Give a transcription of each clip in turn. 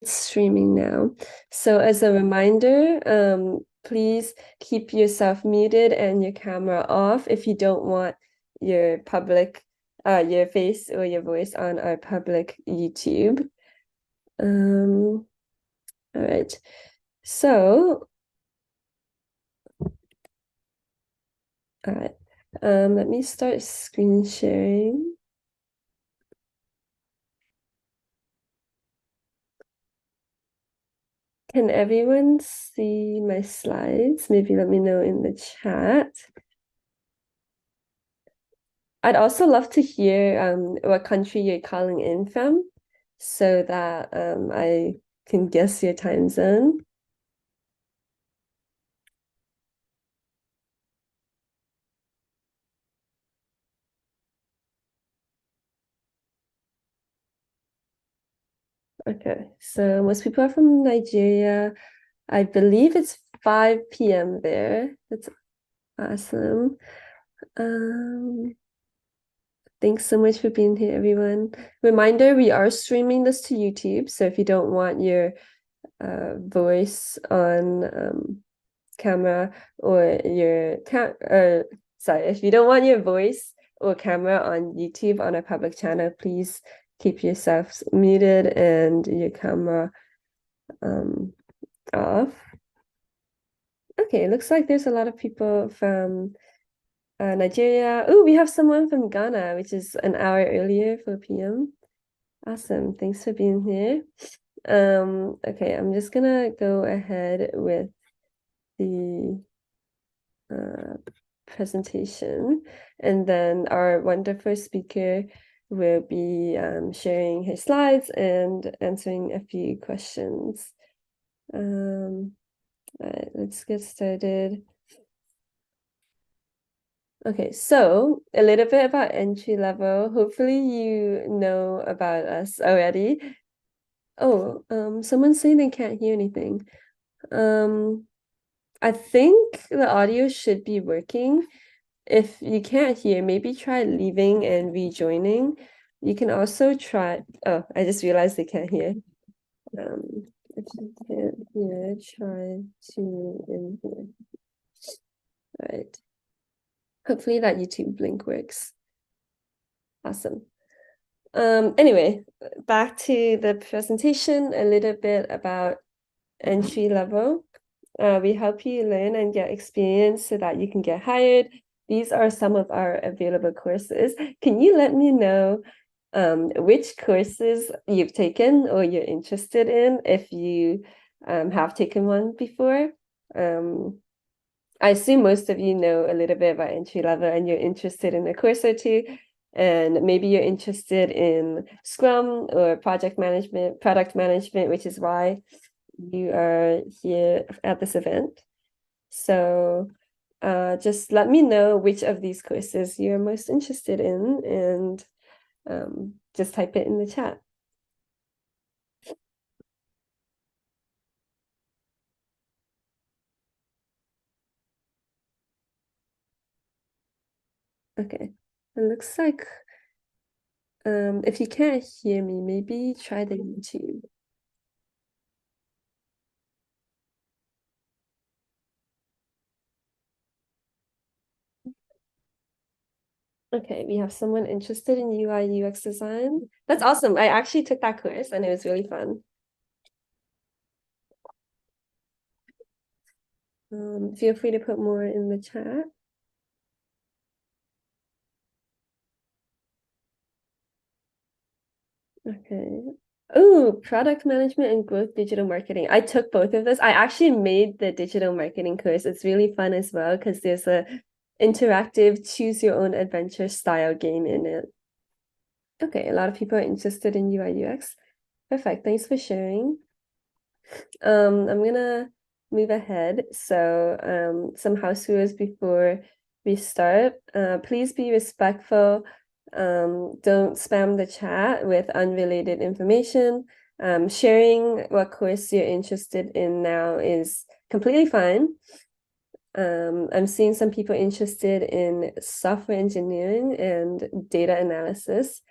Streaming now. So as a reminder, please keep yourself muted and your camera off if you don't want your your face or your voice on our public YouTube. All right. So, all right. Let me start screen sharing. Can everyone see my slides? Maybe let me know in the chat. I'd also love to hear what country you're calling in from so that I can guess your time zone. Okay, so most people are from Nigeria. I believe it's 5 p.m. there. That's awesome. Thanks so much for being here, everyone. Reminder, we are streaming this to YouTube, so if you don't want your voice on camera or sorry, if you don't want your voice or camera on YouTube on a public channel, please keep yourselves muted and your camera off. Okay, looks like there's a lot of people from Nigeria. Oh, we have someone from Ghana, which is an hour earlier, 4 p.m. Awesome. Thanks for being here. Okay, I'm just gonna go ahead with the presentation, and then our wonderful speaker will be sharing his slides and answering a few questions. All right, let's get started. Okay, so a little bit about entry level. Hopefully you know about us already. Oh, someone's saying they can't hear anything. I think the audio should be working. If you can't hear, maybe try leaving and rejoining. You can also try, oh, I just realized they can't hear. If you can't hear, try to in here. All right. Hopefully that YouTube link works. Awesome. Anyway, back to the presentation, a little bit about entry level. We help you learn and get experience so that you can get hired. These are some of our available courses. Can you let me know which courses you've taken or you're interested in if you have taken one before? I assume most of you know a little bit about entry level and you're interested in a course or two, and maybe you're interested in Scrum or product management, which is why you are here at this event. So just let me know which of these courses you're most interested in, and just type it in the chat. Okay, it looks like if you can't hear me, maybe try the YouTube. Okay, we have someone interested in UI UX design. That's awesome. I actually took that course and it was really fun. Feel free to put more in the chat. Okay. Oh, product management and growth digital marketing. I took both of those. I actually made the digital marketing course. It's really fun as well because there's a interactive choose your own adventure style game in it. Okay, a lot of people are interested in UI UX. Perfect. Thanks for sharing. I'm gonna move ahead. So some house rules before we start. Please be respectful. Don't spam the chat with unrelated information. Sharing what course you're interested in now is completely fine. I'm seeing some people interested in software engineering and data analysis.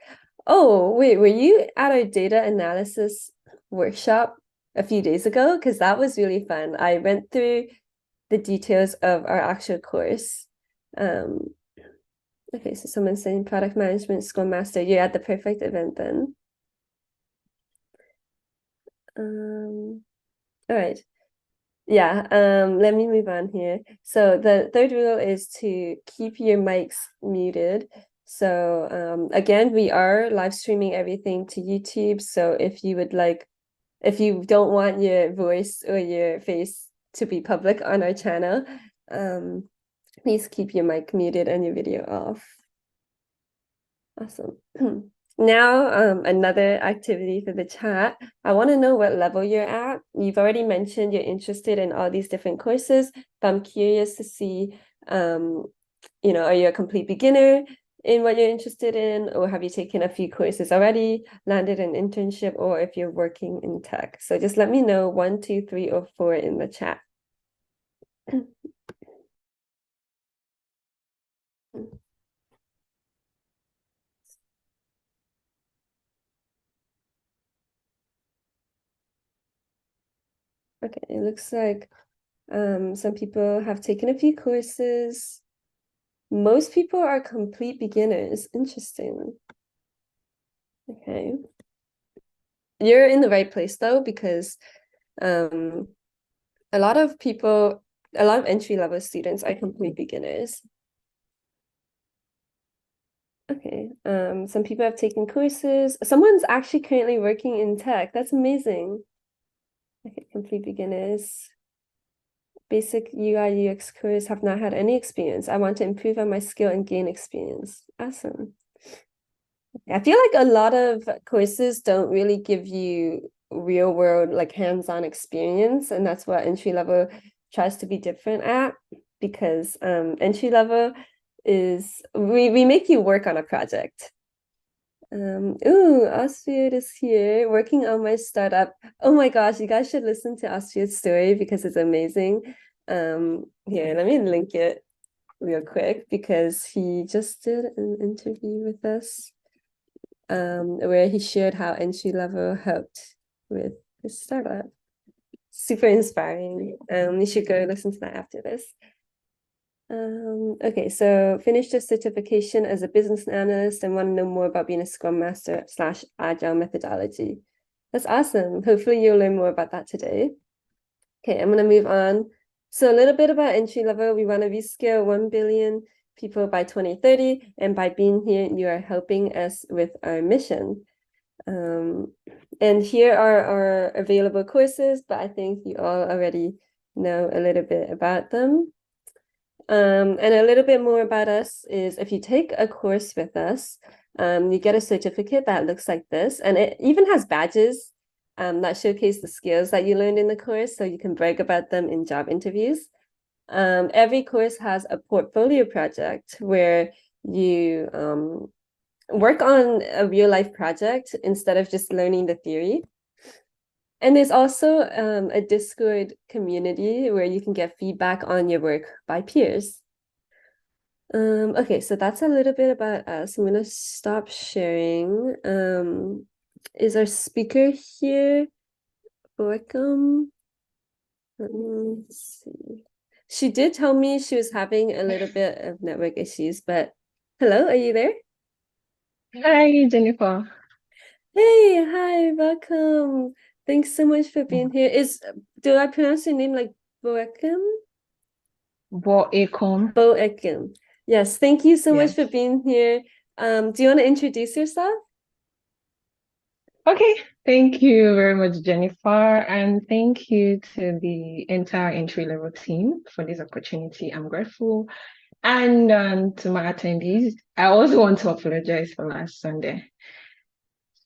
Oh, wait, were you at our data analysis workshop a few days ago because that was really fun. I went through the details of our actual course. Okay, so someone's saying product management, Scrum Master. You're at the perfect event then. All right. Yeah, let me move on here. So the third rule is to keep your mics muted. So again, we are live streaming everything to YouTube. So if you don't want your voice or your face to be public on our channel, please keep your mic muted and your video off. Awesome. Now, another activity for the chat. I want to know what level you're at. You've already mentioned you're interested in all these different courses, but I'm curious to see, are you a complete beginner in what you're interested in, or have you taken a few courses already, landed an internship, or if you're working in tech? So just let me know 1, 2, 3, or 4 in the chat. Okay, it looks like some people have taken a few courses. Most people are complete beginners. Interesting. Okay. You're in the right place though, because a lot of entry-level students are complete beginners. Okay. Some people have taken courses. Someone's actually currently working in tech. That's amazing. Okay, complete beginners. Basic UI UX course, have not had any experience. I want to improve on my skill and gain experience. Awesome. I feel like a lot of courses don't really give you real world, like hands-on experience, and that's what entry level tries to be different at, because entry level is we make you work on a project. Astrid is here working on my startup. Oh my gosh, you guys should listen to Astrid's story because it's amazing. Here, let me link it real quick because he just did an interview with us, where he shared how entry level helped with his startup. Super inspiring. You should go listen to that after this. Okay, so finished a certification as a business analyst and want to know more about being a Scrum Master / Agile methodology. That's awesome. Hopefully you'll learn more about that today. Okay, I'm going to move on. So a little bit about entry level. We want to rescale 1 billion people by 2030. And by being here, you are helping us with our mission. And here are our available courses, but I think you all already know a little bit about them. And a little bit more about us is if you take a course with us, you get a certificate that looks like this, and it even has badges that showcase the skills that you learned in the course, so you can brag about them in job interviews. Every course has a portfolio project where you work on a real life project instead of just learning the theory. And there's also a Discord community where you can get feedback on your work by peers. Okay, so that's a little bit about us. I'm gonna stop sharing. Is our speaker here? Welcome. Let me see. She did tell me she was having a little bit of network issues, but hello, are you there? Hi, Jennifer. Hey, hi, welcome. Thanks so much for being here. Do I pronounce your name like Boekim? Boekom. Boekim. Yes, thank you so much Yes. for being here. Do you want to introduce yourself? Okay. Thank you very much, Jennifer. And thank you to the entire entry level team for this opportunity. I'm grateful. And to my attendees, I also want to apologize for last Sunday.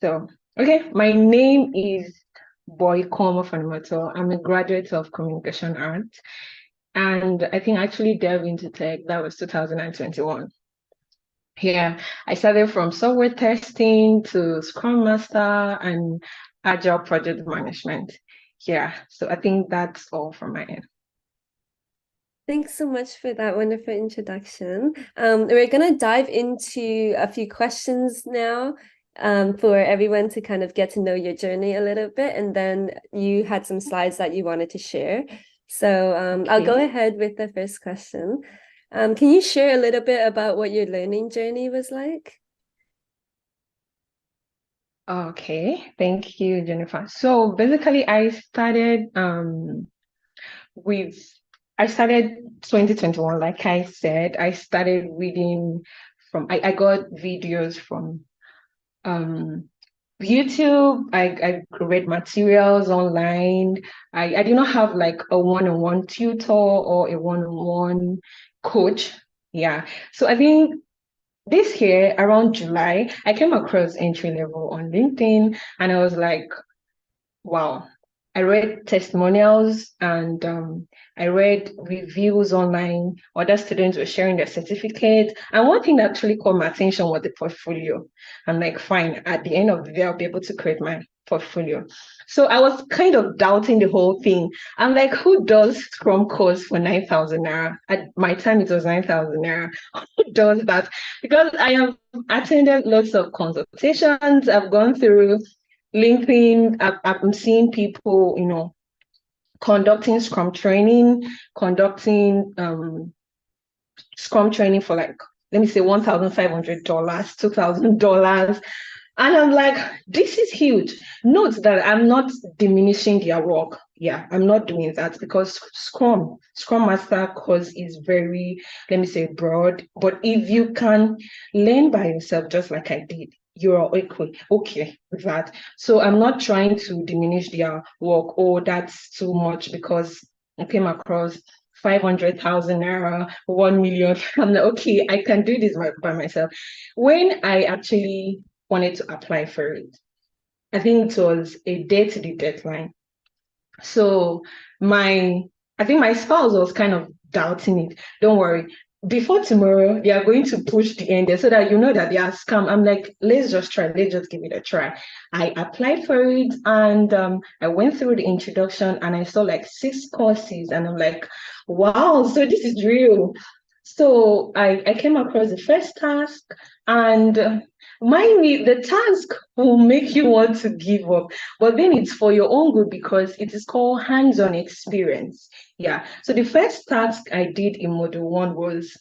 So, okay, my name is Boykom Funimoto. I'm a graduate of communication arts. And I think I actually delved into tech. That was 2021. Yeah, I started from software testing to Scrum Master and Agile project management. Yeah, so I think that's all from my end. Thanks so much for that wonderful introduction. We're going to dive into a few questions now. for everyone to kind of get to know your journey a little bit, and then you had some slides that you wanted to share. So I'll go Okay. ahead with the first question. Can you share a little bit about what your learning journey was like? Okay. Thank you, Jennifer. So basically, with I started 2021, like I said. I started reading I got videos from um YouTube. I read materials online. I did not have like a one-on-one tutor or a one-on-one coach. Yeah. So I think this year around July, I came across entry level on LinkedIn and I was like, wow. I read testimonials and I read reviews online. Other students were sharing their certificates. And one thing that actually caught my attention was the portfolio. I'm like, fine, at the end of the day, I'll be able to create my portfolio. So I was kind of doubting the whole thing. I'm like, who does Scrum course for 9,000 naira? At my time, it was 9,000 naira. Who does that? Because I have attended lots of consultations. I've gone through LinkedIn. I'm seeing people, conducting conducting Scrum training for like, let me say $1,500, $2,000. And I'm like, this is huge. Note that I'm not diminishing their work. Yeah, I'm not doing that because Scrum Master course is very, let me say, broad. But if you can learn by yourself, just like I did, you're okay with that. So I'm not trying to diminish their work. Oh, that's too much because I came across 500,000 naira, 1 million. I'm like, okay, I can do this by myself. When I actually wanted to apply for it, I think it was a day to the deadline. So my, I think my spouse was kind of doubting it. Don't worry. Before tomorrow, they are going to push the end there so that you know that they are scam. I'm like, let's just try. Let's just give it a try. I applied for it and I went through the introduction and I saw like 6 courses and I'm like, wow, so this is real. So I came across the first task and mind me, the task will make you want to give up, but then it's for your own good because it is called hands-on experience. Yeah. So the first task I did in module one was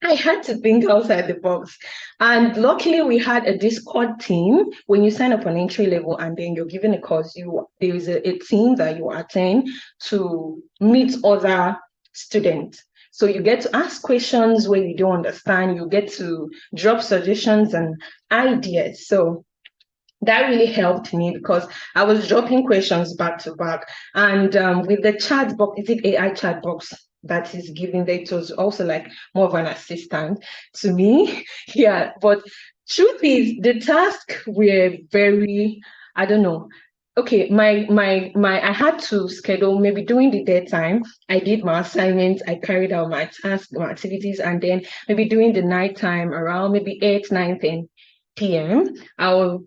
I had to think outside the box. And luckily we had a Discord team. When you sign up on entry level and then you're given a course, there is a team that you attend to meet other students. So you get to ask questions where you don't understand, you get to drop suggestions and ideas. So that really helped me because I was dropping questions back to back. And with the chat box, is it AI chat box that is giving that? It was also like more of an assistant to me. Yeah, but truth is, the tasks were very, I don't know. Okay, I had to schedule maybe during the daytime. I did my assignments, I carried out my tasks, my activities, and then maybe during the nighttime around maybe 8, 9, 10 p.m. I'll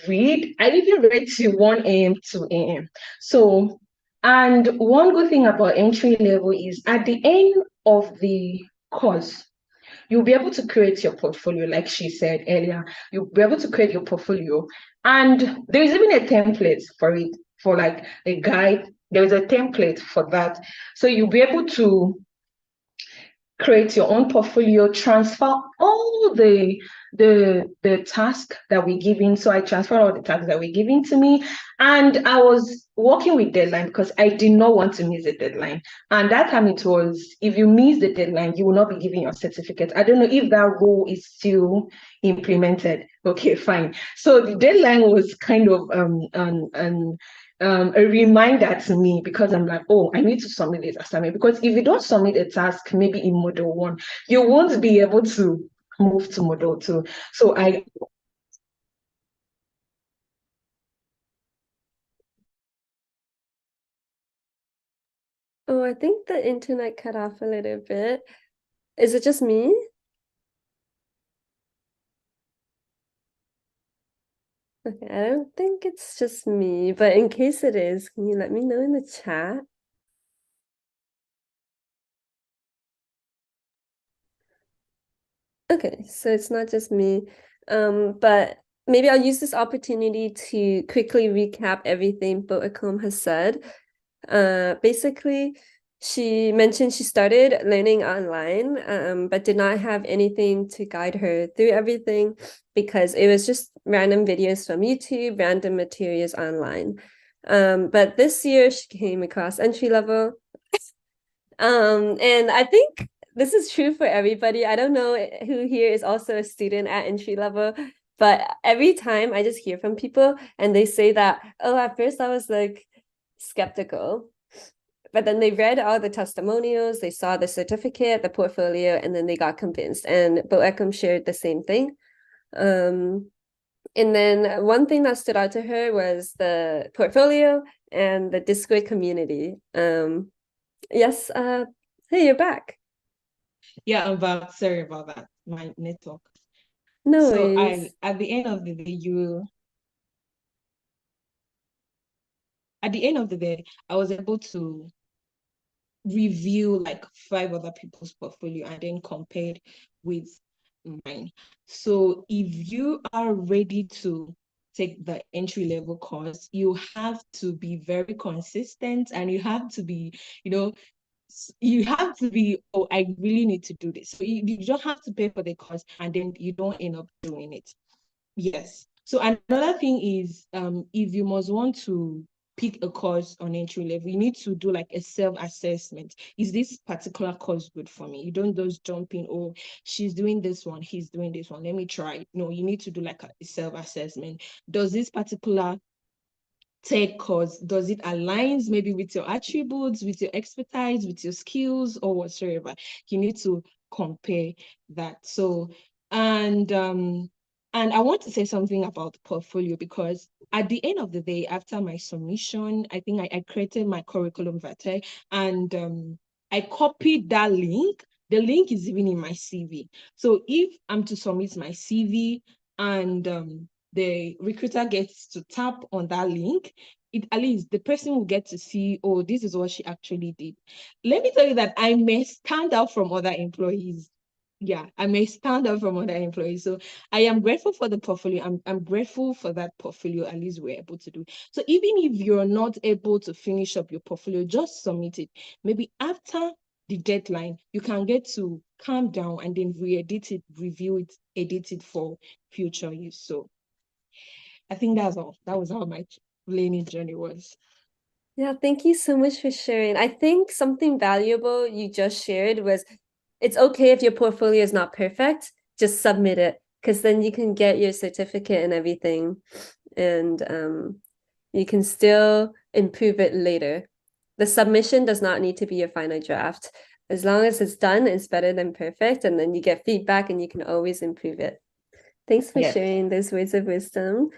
read. I even read till 1 a.m., 2 a.m. So, and one good thing about entry level is at the end of the course, you'll be able to create your portfolio, like she said earlier. You'll be able to create your portfolio. And there is even a template for it, for like a guide. There is a template for that. So you'll be able to create your own portfolio, transfer all the tasks that we're giving. So I transferred all the tasks that were given to me, and I was working with deadline because I did not want to miss the deadline. And that time it was, if you miss the deadline, you will not be given your certificate. I don't know if that rule is still implemented. Okay, fine. So the deadline was kind of a reminder to me because I'm like, oh, I need to submit this assignment. Because if you don't submit a task, maybe in module one, you won't be able to move to module two. So I Oh, I think the internet cut off a little bit. Is it just me? Okay, I don't think it's just me, but in case it is, can you let me know in the chat? Okay, so it's not just me. But maybe I'll use this opportunity to quickly recap everything Boacom has said. Basically, she mentioned she started learning online, but did not have anything to guide her through everything because it was just random videos from YouTube, random materials online. But this year she came across entry level. And I think this is true for everybody. I don't know who here is also a student at entry level, but every time I just hear from people and they say that, oh, at first I was like skeptical, but then they read all the testimonials, they saw the certificate, the portfolio, and then they got convinced. And Boekum shared the same thing. And then one thing that stood out to her was the portfolio and the Discord community. Yes, hey, you're back. Yeah, I'm back. Sorry about that. My network. No So I, worries. at the end of the day, at the end of the day, I was able to review like five other people's portfolio and then compared with mine. So if you are ready to take the entry level course, you have to be very consistent and you have to be, you have to be, oh, I really need to do this. So you don't have to pay for the course and then you don't end up doing it. Yes. So another thing is, if you must want to pick a course on entry level, you need to do like a self-assessment. Is this particular course good for me? You don't just jump in, oh, she's doing this one, he's doing this one. Let me try. No, you need to do like a self-assessment. Does this particular tech course, does it aligns maybe with your attributes, with your expertise, with your skills or whatsoever? You need to compare that. So, and I want to say something about the portfolio because at the end of the day, after my submission, I think I created my curriculum vitae and I copied that link. The link is even in my CV. So if I'm to submit my CV and the recruiter gets to tap on that link, at least the person will get to see, oh, this is what she actually did. Let me tell you that I may stand out from other employees. Yeah, I may stand out from other employees. So I am grateful for the portfolio. I'm grateful for that portfolio, at least we're able to do. So even if you're not able to finish up your portfolio, just submit it. Maybe after the deadline, you can get to calm down and then re-edit it, review it, edit it for future use. So I think that's all. That was how my learning journey was. Yeah, thank you so much for sharing. I think something valuable you just shared was it's okay if your portfolio is not perfect, just submit it because then you can get your certificate and everything. And you can still improve it later. The submission does not need to be your final draft. As long as it's done, it's better than perfect. And then you get feedback and you can always improve it. Thanks for Yes. sharing those words of wisdom.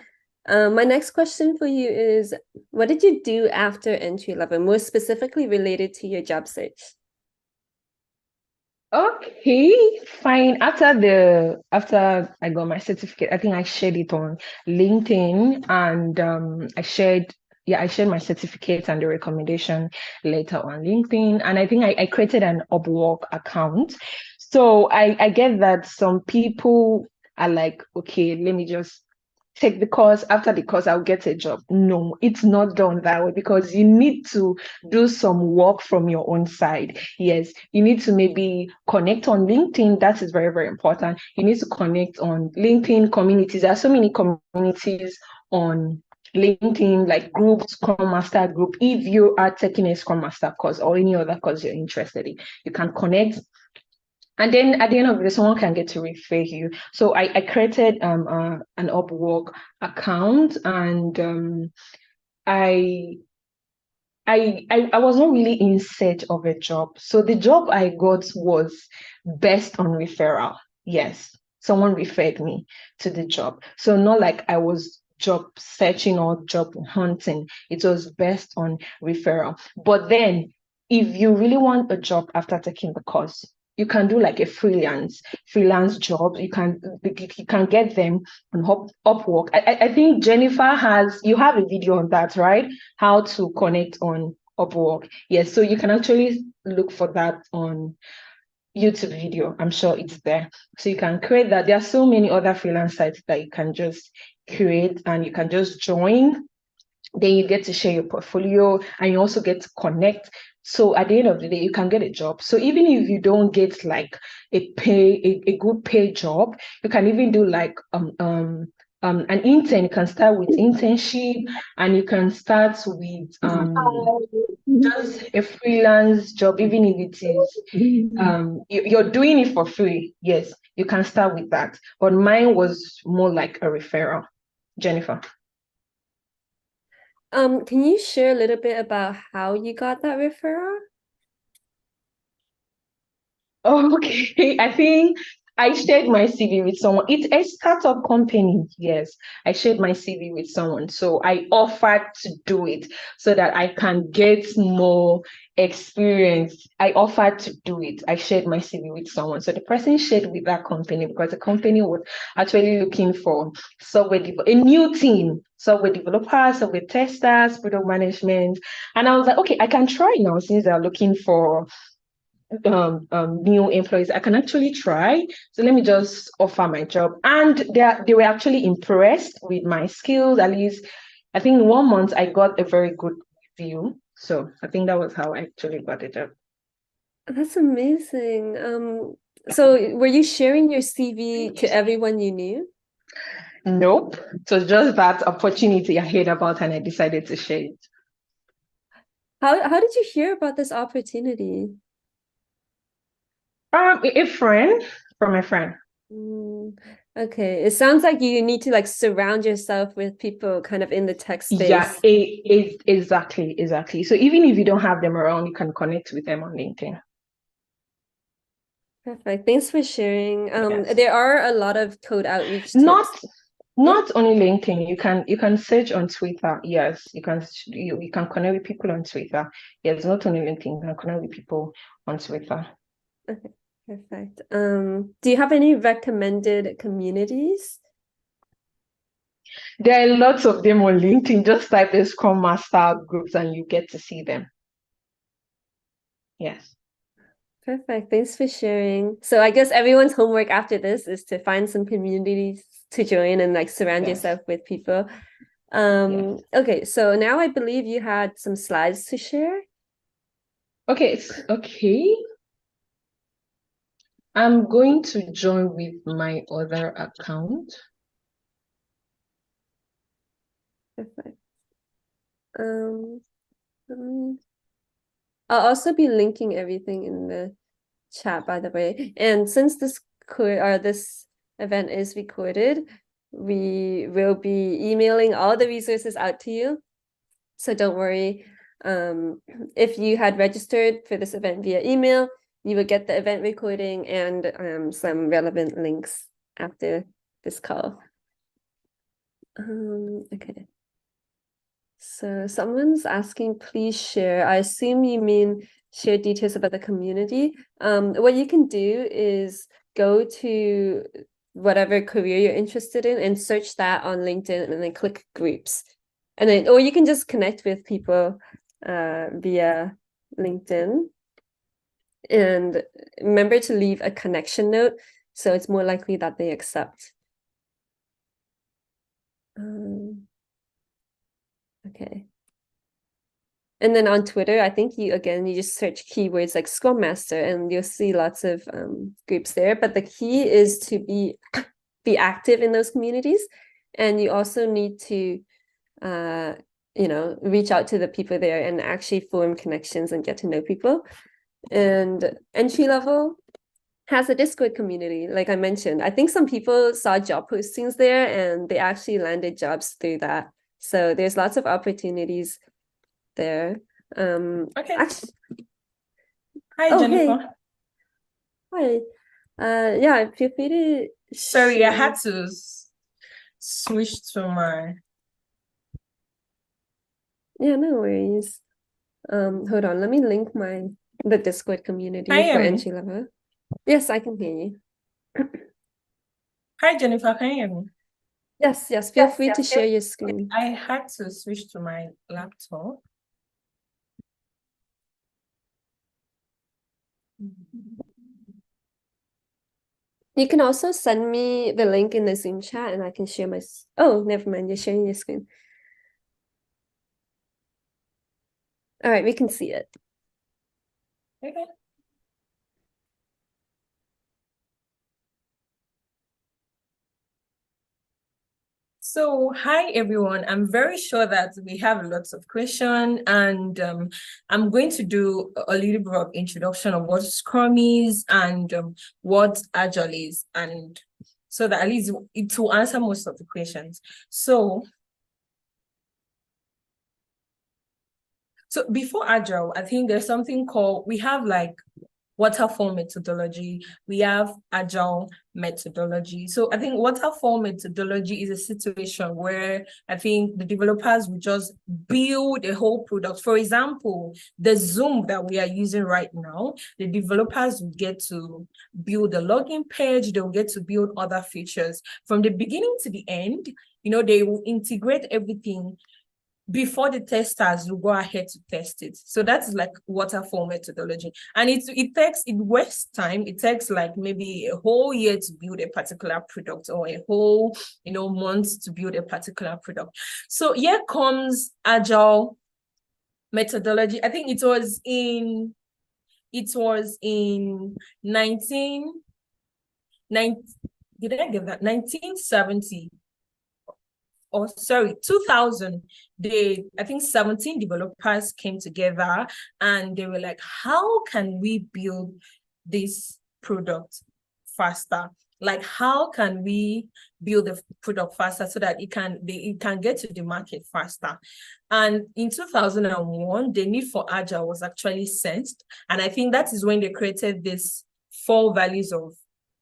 My next question for you is, what did you do after entry level, more specifically related to your job search? Okay, fine. After I got my certificate, I think I shared it on LinkedIn and I shared my certificate and the recommendation later on LinkedIn. And I think I created an Upwork account. So I get that some people are like, okay, let me just take the course. After the course, I'll get a job. No, it's not done that way because you need to do some work from your own side. Yes, you need to maybe connect on LinkedIn. That is very, very important. You need to connect on LinkedIn communities. There are so many communities on LinkedIn, like groups, Scrum Master group. If you are taking a Scrum Master course or any other course you're interested in, you can connect and then at the end of the day, someone can get to refer you. So I created an Upwork account and I I was not really in search of a job. So the job I got was based on referral. Yes, someone referred me to the job. So not like I was job searching or job hunting. It was based on referral. But then if you really want a job after taking the course, you can do like a freelance job. You can get them on Upwork. I think Jennifer you have a video on that, right? How to connect on Upwork. Yes, so you can actually look for that on YouTube video. I'm sure it's there. So you can create that. There are so many other freelance sites that you can just create and you can just join. Then you get to share your portfolio and you also get to connect. So at the end of the day, you can get a job. So even if you don't get like a good pay job, you can even do like an intern. You can start with internship and you can start with just a freelance job, even if it is you're doing it for free. Yes, you can start with that. But mine was more like a referral. Jennifer. Can you share a little bit about how you got that referral? Oh, okay. I think I shared my CV with someone. It's a startup company. Yes, I shared my CV with someone. So I offered to do it so that I can get more experience. I offered to do it. I shared my CV with someone. So the person shared with that company because the company was actually looking for a new team, software developers, software testers, product management. And I was like, okay, I can try now since they're looking for new employees. I can actually try. So let me just offer my job. And they were actually impressed with my skills. At least I think in 1 month I got a very good review. So I think that was how I actually got the job. That's amazing. So were you sharing your CV to everyone you knew? Nope. So just that opportunity I heard about and I decided to share it. How did you hear about this opportunity? A friend from a friend. Mm, okay, it sounds like you need to like surround yourself with people kind of in the tech Yeah, space. exactly. So even if you don't have them around, you can connect with them on LinkedIn. Perfect. Thanks for sharing. Yes. There are a lot of code outreach Not tips. Yeah. not only LinkedIn, you can search on Twitter. Yes, you can connect with people on Twitter. Yes, not only LinkedIn, you can connect with people on Twitter. Okay, perfect. Do you have any recommended communities? There are lots of them on LinkedIn. Just type the Scrum Master groups and you get to see them. Yes. Perfect. Thanks for sharing. So I guess everyone's homework after this is to find some communities to join and like surround Yes. yourself with people. Yes. Okay, so now I believe you had some slides to share. Okay, okay. I'm going to join with my other account. Perfect. Let I'll also be linking everything in the chat, by the way. And since this event is recorded, we will be emailing all the resources out to you. So don't worry. If you had registered for this event via email, you would get the event recording and some relevant links after this call. Okay. So someone's asking, please share. I assume you mean share details about the community. What you can do is go to whatever career you're interested in and search that on LinkedIn and then click groups. And then, or you can just connect with people via LinkedIn. And remember to leave a connection note, so it's more likely that they accept. Okay. And then on Twitter, I think you just search keywords like Scrum Master and you'll see lots of groups there. But the key is to be active in those communities. And you also need to reach out to the people there and actually form connections and get to know people. And entry level has a Discord community, like I mentioned. I think some people saw job postings there and they actually landed jobs through that. So there's lots of opportunities there. Okay. Actually, Hi, oh hey, Jennifer. hi. Yeah, feel free to Sorry, I share. had to switch to my. Yeah, no worries. Hold on, let me link the Discord Can you community for hear me? entry level. Yes, I can hear you. Hi, Jennifer. Can you hear me? Yes, feel free to share your screen. I had to switch to my laptop. You can also send me the link in the Zoom chat and I can share my... Oh, never mind. You're sharing your screen. All right, we can see it. Okay. So, hi everyone. I'm very sure that we have lots of questions, and I'm going to do a little bit of introduction of what Scrum is and what Agile is, and so that at least it will answer most of the questions. So before Agile, I think there's something called, we have like waterfall methodology, we have Agile methodology. So I think waterfall methodology is a situation where I think the developers will just build a whole product. For example, the Zoom that we are using right now, the developers will get to build a login page, they'll get to build other features. From the beginning to the end, they will integrate everything before the testers will go ahead to test it. So that's like waterfall methodology. And it wastes time. It takes like maybe a whole year to build a particular product, or a whole, month to build a particular product. So here comes Agile methodology. I think it was in 1970, or sorry, 2000, I think 17 developers came together and they were like, how can we build this product faster? Like, how can we build the product faster so that it can get to the market faster? And in 2001, the need for Agile was actually sensed. And I think that is when they created this 4 values of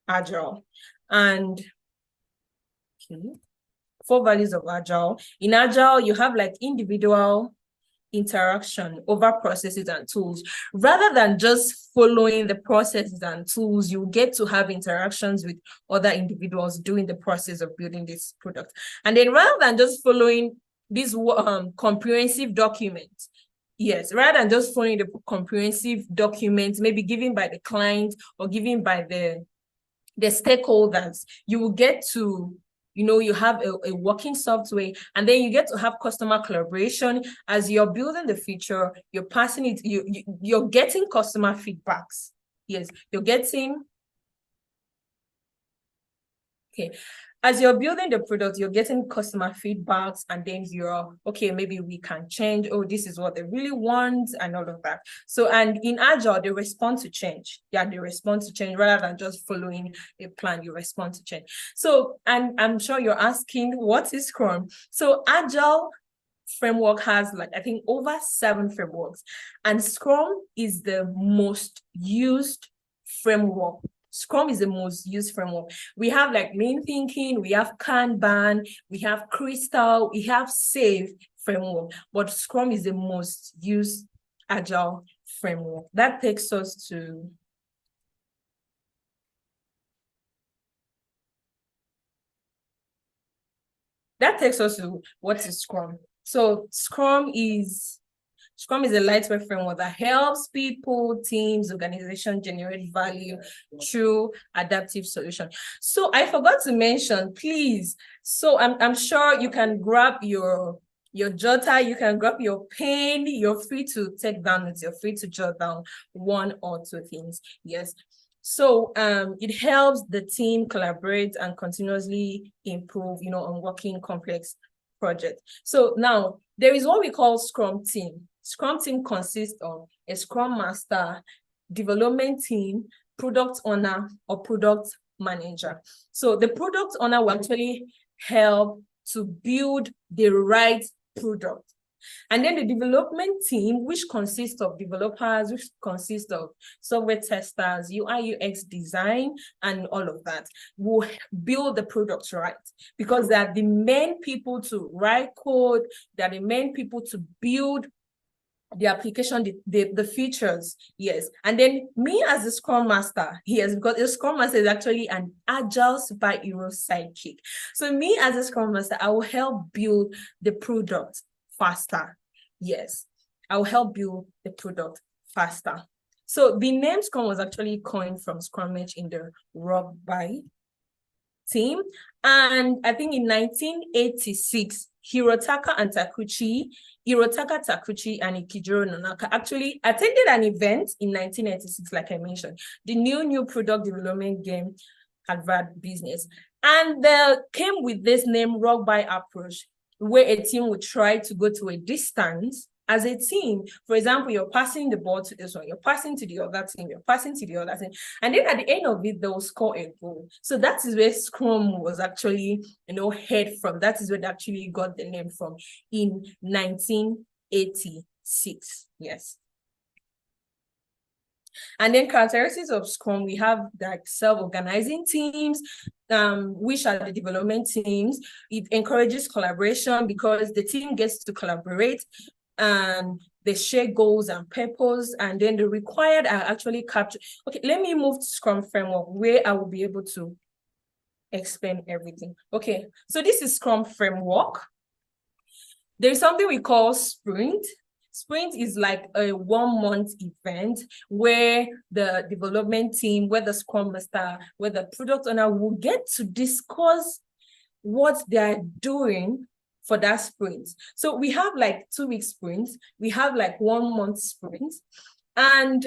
Agile. And okay. 4 values of Agile. In Agile, you have like individual interaction over processes and tools. Rather than just following the processes and tools, you get to have interactions with other individuals during the process of building this product. And then rather than just following this comprehensive document, yes, rather than just following the comprehensive document, maybe given by the client or given by the stakeholders, you will get to you have a working software, and then you get to have customer collaboration. As you're building the feature, you're passing it, you're getting customer feedbacks. Yes, you're getting, okay. As you're building the product, you're getting customer feedbacks, and then you're, okay, maybe we can change. Oh, this is what they really want, and all of that. So, and in Agile, they respond to change. Yeah, they respond to change rather than just following a plan. You respond to change. So, and I'm sure you're asking, what is Scrum? So, Agile framework has like, I think, over 7 frameworks, and Scrum is the most used framework. Scrum is the most used framework. We have like Lean Thinking, we have Kanban, we have Crystal, we have Save framework, but Scrum is the most used Agile framework. That takes us to what is Scrum. So Scrum is a lightweight framework that helps people, teams, organizations generate value through adaptive solution. So I forgot to mention, please. So I'm sure you can grab your jotter, you can grab your pen, you're free to take down notes, you're free to jot down 1 or 2 things. Yes. So it helps the team collaborate and continuously improve, on working complex projects. So now there is what we call Scrum team. Scrum team consists of a Scrum Master, development team, product owner, or product manager. So the product owner will actually help to build the right product. And then the development team, which consists of developers, which consists of software testers, UI, UX design, and all of that, will build the product right. Because they are the main people to write code, they are the main people to build the application, the features, yes. And then me as a Scrum Master, yes, because a Scrum Master is actually an agile superhero sidekick. So me as a Scrum Master, I will help build the product faster. Yes, I will help build the product faster. So the name Scrum was actually coined from Scrum Match in the rugby team. And I think in 1986, Hirotaka, Takuchi, and Ikijiro Nonaka actually attended an event in 1996, like I mentioned, the new product development game, Harvard Business. And they came with this name, rugby approach, where a team would try to go to a distance as a team. For example, you're passing the ball to this one, you're passing to the other team, you're passing to the other team. And then at the end of it, they'll score a goal. So that is where Scrum was actually, head from. That is where they actually got the name from in 1986. Yes. And then characteristics of Scrum, we have like self-organizing teams, which are the development teams. It encourages collaboration because the team gets to collaborate and they share goals and purpose, and then the required are actually captured. Okay, let me move to Scrum framework where I will be able to explain everything. Okay, so this is Scrum framework. There's something we call sprint. Sprint is like a 1-month event where the development team, where the Scrum Master, where the product owner will get to discuss what they're doing for that sprint. So we have like 2-week sprints, we have like 1-month sprints, and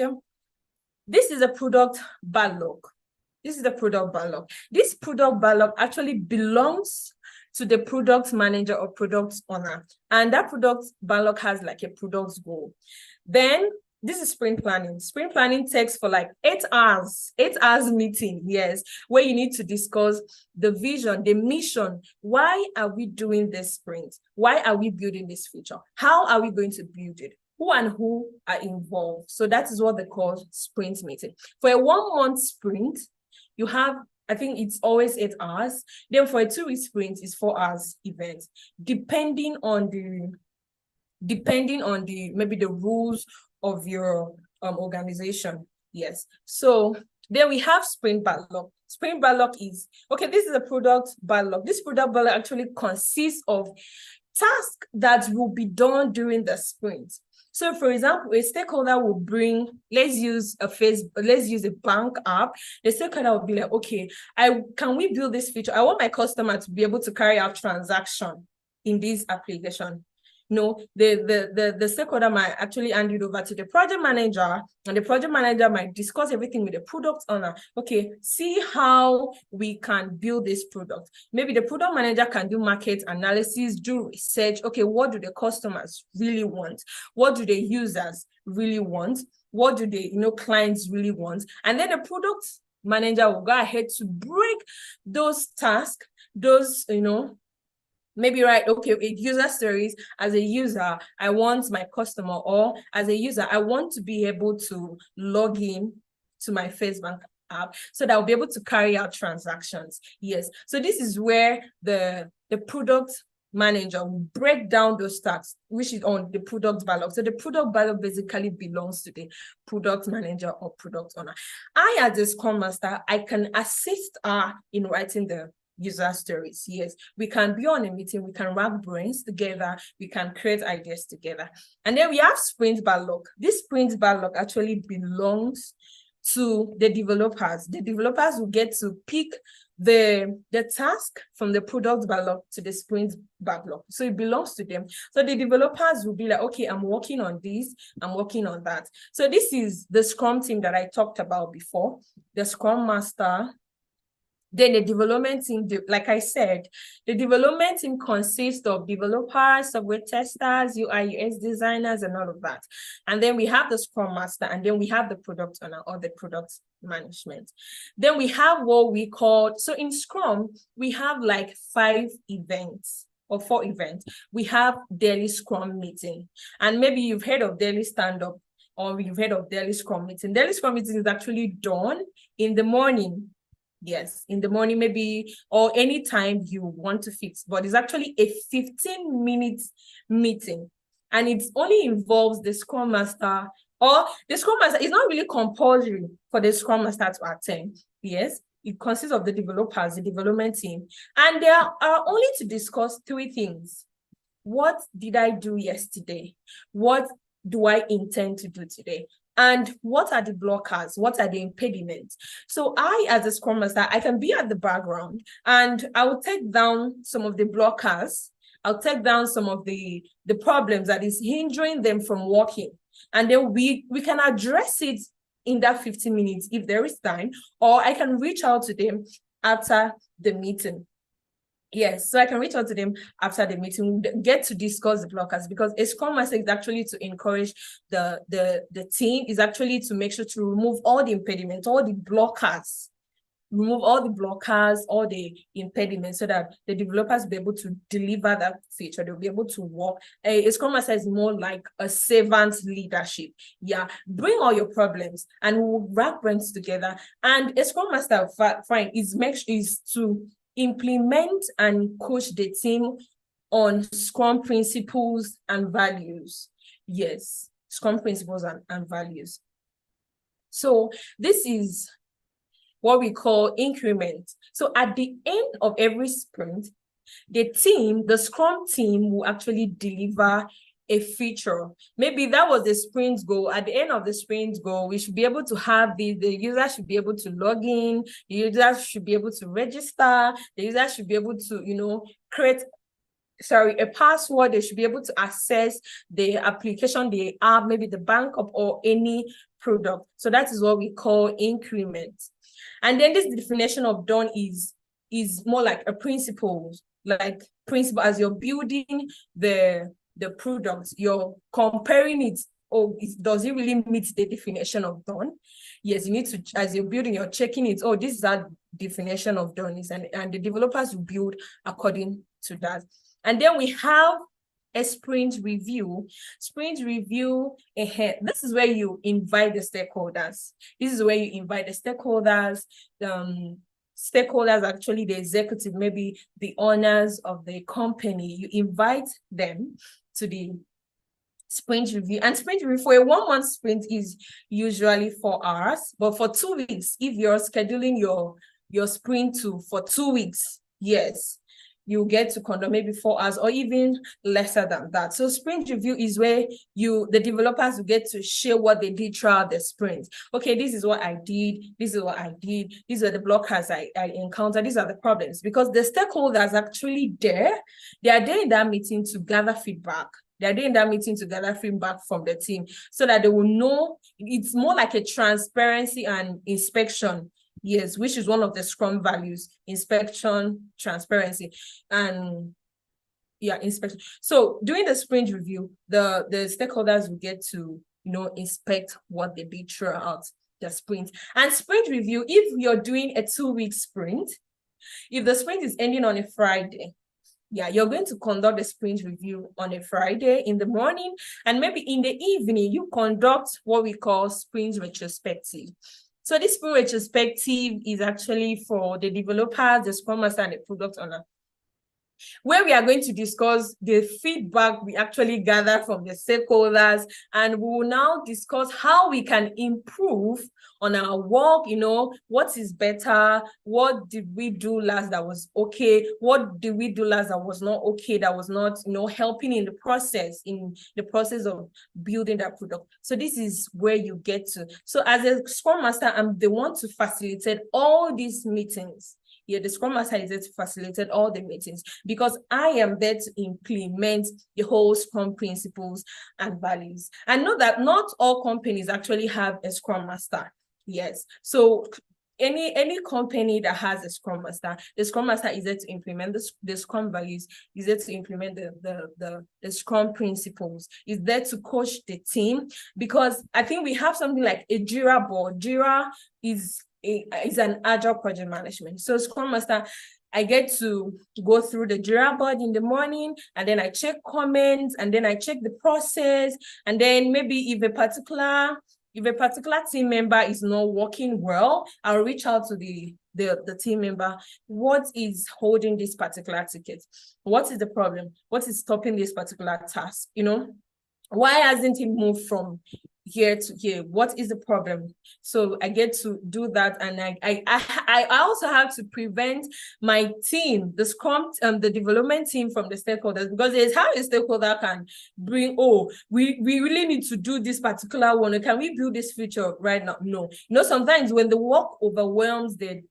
this is a product backlog. This is the product backlog. This product backlog actually belongs to the product manager or product owner, and that product backlog has like a product goal. Then this is sprint planning. Sprint planning takes for like 8 hours meeting, yes, where you need to discuss the vision, the mission. Why are we doing this sprint? Why are we building this feature? How are we going to build it? Who and who are involved? So that is what they call sprint meeting. For a 1-month sprint, you have, I think it's always 8 hours. Then for a 2-week sprint, it's 4 hours event, depending on the maybe the rules of your organization. Yes. So then we have sprint backlog. Sprint backlog is, okay, this is a product backlog. This product backlog actually consists of tasks that will be done during the sprint. So for example, a stakeholder will bring, let's use a bank app. The stakeholder will be like, okay, can we build this feature? I want my customer to be able to carry out transaction in this application. No, the stakeholder might actually hand it over to the project manager, and the project manager might discuss everything with the product owner. Okay, see how we can build this product. Maybe the product manager can do market analysis, do research. Okay, what do the customers really want? What do the users really want? What do the clients really want? And then the product manager will go ahead to break those tasks, those maybe right, okay, with user stories. As a user, I want my customer, or as a user, I want to be able to log in to my Facebook app so that I'll be able to carry out transactions. Yes. So this is where the product manager will break down those tasks, which is on the product backlog. So the product backlog basically belongs to the product manager or product owner. I, as a Scrum Master, I can assist her in writing the user stories. Yes, we can be on a meeting, we can rack brains together, we can create ideas together. And then we have sprint backlog. This sprint backlog actually belongs to the developers. The developers will get to pick the task from the product backlog to the sprint backlog. So it belongs to them. So the developers will be like, okay, I'm working on this, I'm working on that. So this is the Scrum team that I talked about before, the Scrum Master. Then the development team, like I said, the development team consists of developers, software testers, UI, UX designers, and all of that. And then we have the Scrum Master, and then we have the product owner or the product management. Then we have what we call, so in Scrum, we have like 5 events or 4 events. We have daily Scrum meeting. And maybe you've heard of daily stand-up, or you've heard of daily Scrum meeting. Daily Scrum meeting is actually done in the morning. Yes, in the morning, maybe, or anytime you want to fix, but it's actually a 15-minute meeting, and it only involves the Scrum Master, or the Scrum Master. It's not really compulsory for the Scrum Master to attend. Yes, it consists of the developers, the development team, and they are only to discuss 3 things. What did I do yesterday? What do I intend to do today? And what are the blockers? What are the impediments? So I, as a Scrum Master, I can be at the background and I will take down some of the blockers. I'll take down some of the problems that is hindering them from working. And then we can address it in that 15 minutes if there is time, or I can reach out to them after the meeting. Yes, so I can reach out to them after the meeting, get to discuss the blockers, because a Scrum Master is actually to encourage the team, is actually to make sure to remove all the impediments, all the blockers, all the impediments, so that the developers will be able to deliver that feature. They'll be able to work. A Scrum Master is more like a servant leadership. Yeah, bring all your problems and we'll wrap brains together. And a Scrum Master, fine, is to implement and coach the team on Scrum principles and values. Yes, Scrum principles and values. So this is what we call increment. So at the end of every sprint, the Scrum team will actually deliver a feature. Maybe that was the sprint goal. At the end of the sprint goal, we should be able to have the user should be able to log in, the user should be able to register, the user should be able to, create a password. They should be able to access the application, the app, maybe the bank app or any product. So that is what we call increment. And then this definition of done is more like a principle, as you're building the product, you're comparing it. Does it really meet the definition of done? Yes, you need to, as you're building, you're checking it. Oh, this is that definition of done is, and the developers will build according to that. And then we have a sprint review. Sprint review, this is where you invite the stakeholders. Stakeholders, actually the executive, maybe the owners of the company. You invite them to the sprint review. And sprint review for a 1 month sprint is usually 4 hours, but for 2 weeks, if you're scheduling your sprint for 2 weeks, yes, you get to conduct maybe 4 hours or even lesser than that. So sprint review is where the developers will get to share what they did throughout the sprint. Okay, this is what I did. This is what I did. These are the blockers I encountered. These are the problems, because the stakeholders actually there. They are there in that meeting to gather feedback. They're doing that meeting to gather feedback from the team so that they will know. It's more like a transparency and inspection. Yes, which is one of the Scrum values: inspection, transparency, and inspection. So during the sprint review, the stakeholders will get to inspect what they did throughout the sprint. And sprint review, if you're doing a 2-week sprint, if the sprint is ending on a Friday, you're going to conduct the sprint review on a Friday in the morning, and maybe in the evening you conduct what we call sprint retrospective. So this sprint retrospective is actually for the developers, the Scrum Master, and the product owner, where we are going to discuss the feedback we actually gather from the stakeholders, and we will now discuss how we can improve on our work. What is better? What did we do last that was okay? What did we do last that was not okay, that was not helping in the process of building that product? So this is where you get to. So as a Scrum Master, I'm the one to facilitate all these meetings. The Scrum Master is there to facilitate all the meetings, because I am there to implement the whole Scrum principles and values. And know that not all companies actually have a Scrum Master. Yes. So any company that has a Scrum Master, the Scrum Master is there to implement the Scrum values, is there to implement the Scrum principles, is there to coach the team, because I think we have something like a Jira board. Jira is an agile project management. So Scrum Master, I get to go through the Jira board in the morning, and then I check comments, and then I check the process, and then maybe if a particular team member is not working well, I'll reach out to the team member. What is holding this particular ticket? What is the problem? What is stopping this particular task? Why hasn't it moved from here to here. What is the problem? So I get to do that, and I also have to prevent my team, the Scrum, the development team, from the stakeholders, because there's how a stakeholder can bring, oh, we really need to do this particular one. Can we build this feature right now? No. Sometimes when the work overwhelms a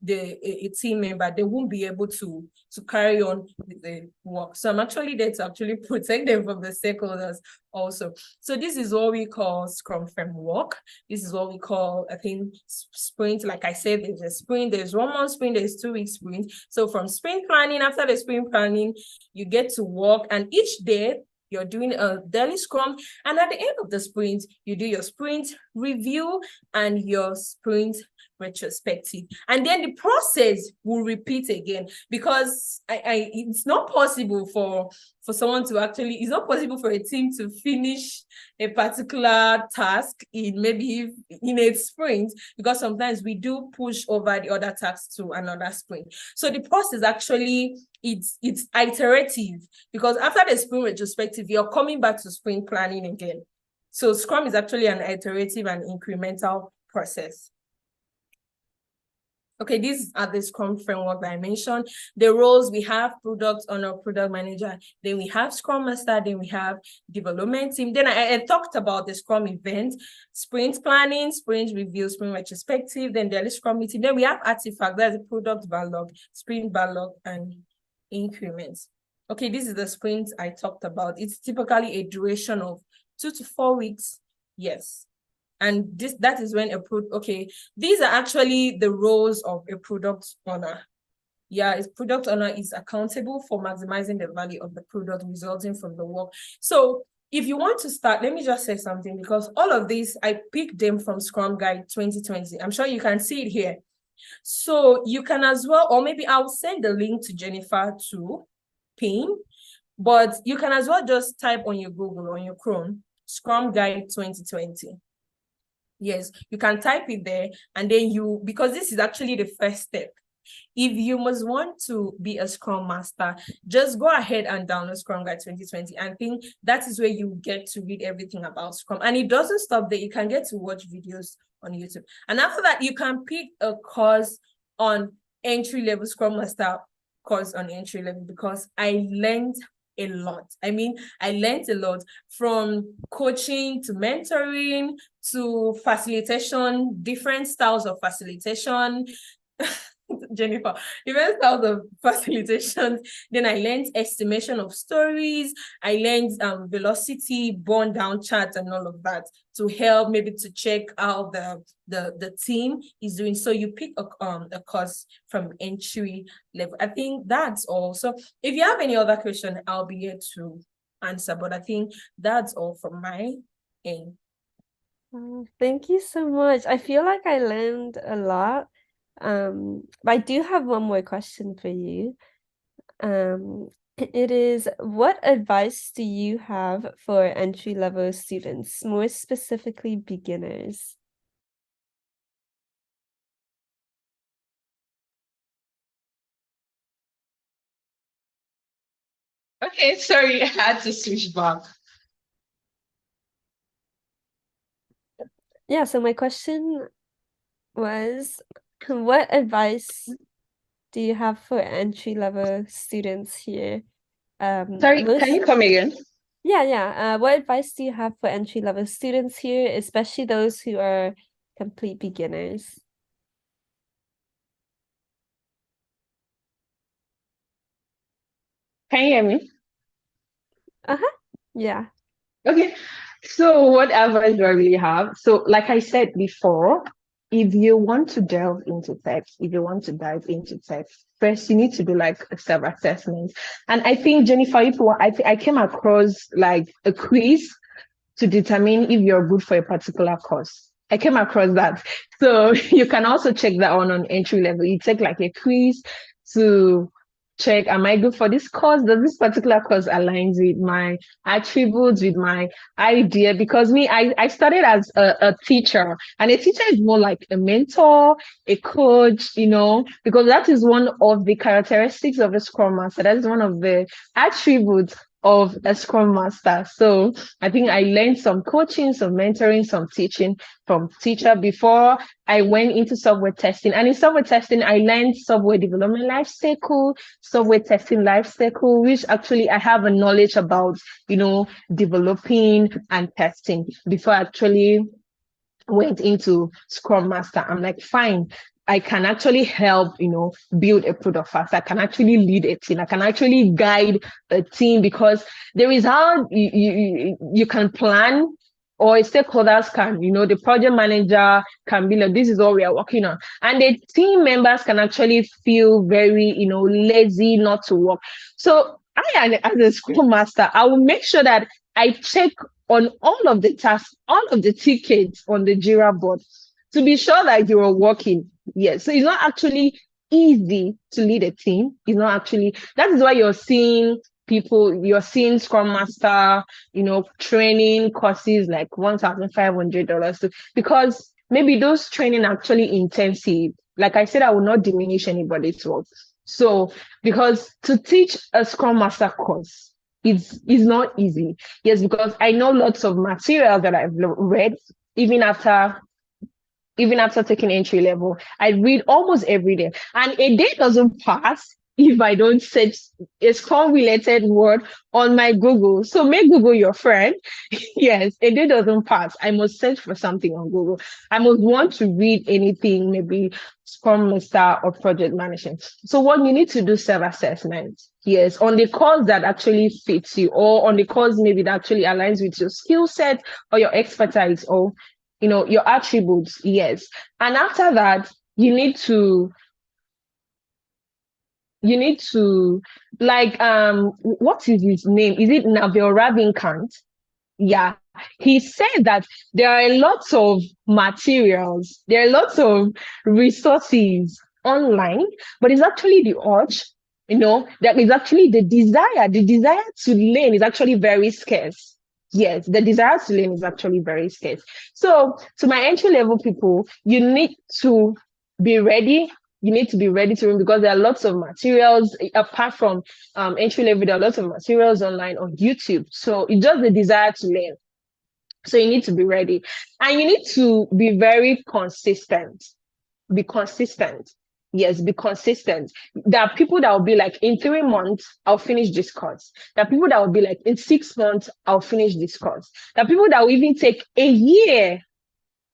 team member, they won't be able to carry on with the work. So I'm actually there to actually protect them from the stakeholders also. So this is what we call Scrum framework. This is what we call, I think, sprint. Like I said, there's a sprint, there's 1 month sprint, there's 2 week sprint. So from sprint planning, after the sprint planning, you get to work, and each day you're doing a daily Scrum. And at the end of the sprint, you do your sprint review and your sprint retrospective, and then the process will repeat again, because it's not possible for someone to actually, it's not possible for a team to finish a particular task in maybe in a sprint, because sometimes we do push over the other tasks to another sprint. So the process actually, it's iterative, because after the sprint retrospective, you're coming back to sprint planning again. So Scrum is actually an iterative and incremental process. Okay, these are the Scrum framework that I mentioned. The roles we have: product owner, product manager, then we have Scrum Master, then we have development team. Then I talked about the Scrum event: sprint planning, sprint review, sprint retrospective, then daily Scrum meeting. Then we have artifact, that's the product backlog, sprint backlog, and increments. Okay, this is the sprint I talked about. It's typically a duration of 2 to 4 weeks. Yes. And that is when these are actually the roles of a product owner. Yeah, a product owner is accountable for maximizing the value of the product resulting from the work. So if you want to start, let me just say something, because all of these, I picked them from Scrum Guide 2020. I'm sure you can see it here. So you can as well, or maybe I'll send the link to Jennifer to pin, but you can as well just type on your Google, on your Chrome, Scrum Guide 2020. Yes, you can type it there, and then because this is actually the first step. If you must want to be a Scrum Master, just go ahead and download Scrum Guide 2020. I think that is where you get to read everything about Scrum. And it doesn't stop there. You can get to watch videos on YouTube. And after that, you can pick a course on entry-level Scrum Master course on entry level, because I learned a lot. I learned a lot, from coaching to mentoring to facilitation, different styles of facilitation. Jennifer, different styles of facilitation. Then I learned estimation of stories. I learned velocity, burn down charts, and all of that, to help maybe to check how the team is doing. So you pick a course from entry level. I think that's all. So if you have any other question, I'll be here to answer. But I think that's all from my end. Thank you so much. I feel like I learned a lot. But I do have one more question for you. It is, what advice do you have for entry-level students, more specifically beginners? Okay, sorry, I had to switch back. Yeah, so my question was, what advice do you have for entry-level students here? Sorry, can you come again? Yeah. What advice do you have for entry-level students here, especially those who are complete beginners? Can you hear me? Yeah. Okay, so what advice do I really have? So, like I said before, if you want to delve into tech, if you want to dive into tech, first you need to do like a self-assessment. And I think, Jennifer, I came across like a quiz to determine if you're good for a particular course. I came across that. So you can also check that on entry level. You take like a quiz to check, am I good for this course? Does this particular course aligns with my attributes, with my idea? Because I started as a teacher, and a teacher is more like a mentor, a coach, because that is one of the characteristics of a Scrum Master. That is one of the attributes of a Scrum Master. So I think I learned some coaching, some mentoring, some teaching from teacher before I went into software testing. And in software testing, I learned software development life cycle, software testing life cycle, which actually I have a knowledge about, developing and testing before I actually went into Scrum Master. I'm like, fine, I can actually help, build a product fast. I can actually lead a team. I can actually guide a team, because there is how you can plan, or stakeholders can, the project manager can be like, this is all we are working on. And the team members can actually feel very, lazy not to work. So I, as a Scrum Master, I will make sure that I check on all of the tasks, all of the tickets on the Jira board to be sure that you are working. Yes. So it's not actually easy to lead a team. It's not actually, that is why you're seeing Scrum Master, training courses like $1,500 because maybe those training actually intensive. Like I said, I will not diminish anybody's work. So, because to teach a Scrum Master course, it's not easy. Yes, because I know lots of material that I've read, even after taking entry level. I read almost every day, and a day doesn't pass if I don't search a Scrum related word on my Google. So make Google your friend. Yes, a day doesn't pass. I must search for something on Google. I must want to read anything, maybe Scrum Master or project management. So what you need to do, self-assessment. Yes, on the course that actually fits you, or on the course maybe that actually aligns with your skill set or your expertise, or your attributes. Yes. And after that, you need to like, what is his name? Is it Nabil Ravikant? Yeah. He said that there are lots of materials, there are lots of resources online, but it's actually the urge, that is actually the desire to learn is actually very scarce. Yes, the desire to learn is actually very scarce. So to my entry level people, you need to be ready. You need to be ready to learn, because there are lots of materials apart from entry level. There are lots of materials online on YouTube. So it's just the desire to learn. So you need to be ready, and you need to be very consistent. Be consistent. Yes, be consistent. There are people that will be like, in 3 months, I'll finish this course. There are people that will be like, in 6 months, I'll finish this course. There are people that will even take a year.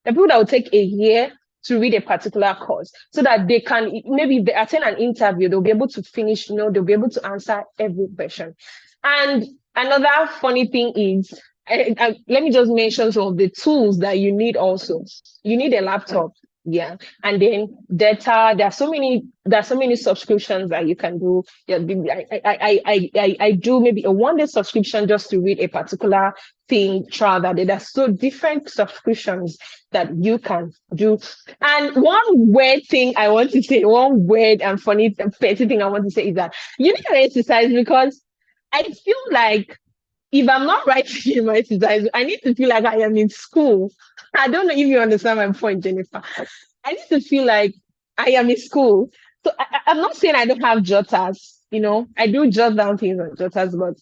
There are people that will take a year to read a particular course, so that they can, maybe if they attend an interview, they'll be able to finish, they'll be able to answer every question. And another funny thing is, let me just mention some of the tools that you need also. You need a laptop. Yeah. And then data, there are so many subscriptions that you can do. Yeah, I do maybe a 1-day subscription just to read a particular thing throughout that day. There's so different subscriptions that you can do. And one weird thing I want to say, one weird and funny petty thing I want to say is that you need to exercise, because I feel like if I'm not writing in my exercise, I need to feel like I am in school. I don't know if you understand my point, Jennifer. I need to feel like I am in school. So I'm not saying I don't have jotters. I do jot down things on jotters, but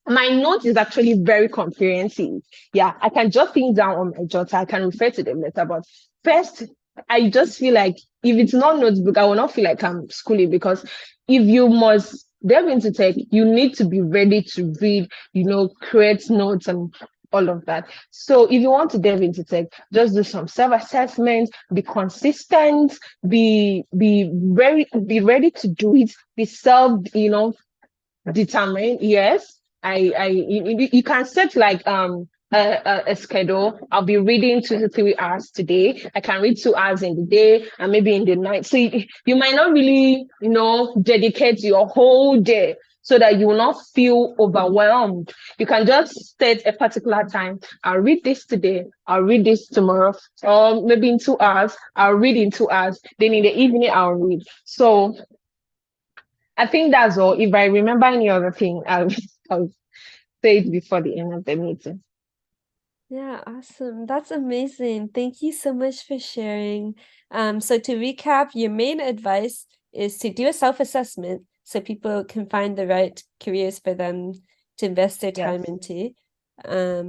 my note is actually very comprehensive. Yeah, I can jot things down on my jotter. I can refer to them later. But first, I just feel like if it's not notebook, I will not feel like I'm schooling, because if you must delve into tech, you need to be ready to read, create notes and all of that. So if you want to delve into tech, just do some self-assessment, be consistent, be ready to do it, be determined. Yes. You can set like a schedule. I'll be reading 2 to 3 hours today. I can read 2 hours in the day and maybe in the night. So you might not really, dedicate your whole day, so that you will not feel overwhelmed. You can just set a particular time. I'll read this today. I'll read this tomorrow. Or maybe in 2 hours, I'll read in 2 hours. Then in the evening, I'll read. So I think that's all. If I remember any other thing, I'll say it before the end of the meeting. Yeah, awesome. That's amazing. Thank you so much for sharing. So to recap, your main advice is to do a self-assessment so people can find the right careers for them to invest their time Yes. into.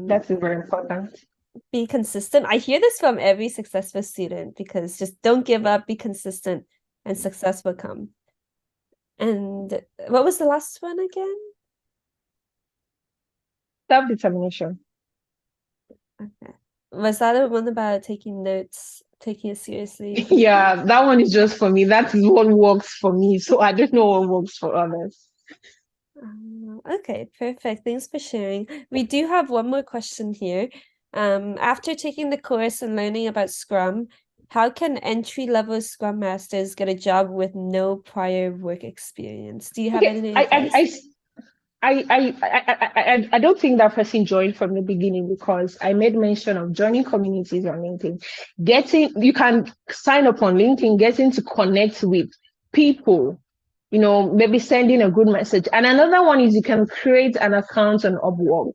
That's very important. Be consistent. I hear this from every successful student, because just don't give up, be consistent, and success will come. And what was the last one again? Self-determination. Okay. Was that the one about taking notes, taking it seriously? Yeah, that one is just for me. That is what works for me. So I don't know what works for others. Okay, perfect. Thanks for sharing. We do have one more question here. After taking the course and learning about Scrum, how can entry-level Scrum Masters get a job with no prior work experience? Do you have Okay, any advice? I don't think that person joined from the beginning, because I made mention of joining communities on LinkedIn. You can sign up on LinkedIn, getting to connect with people, maybe sending a good message. And another one is you can create an account on Upwork.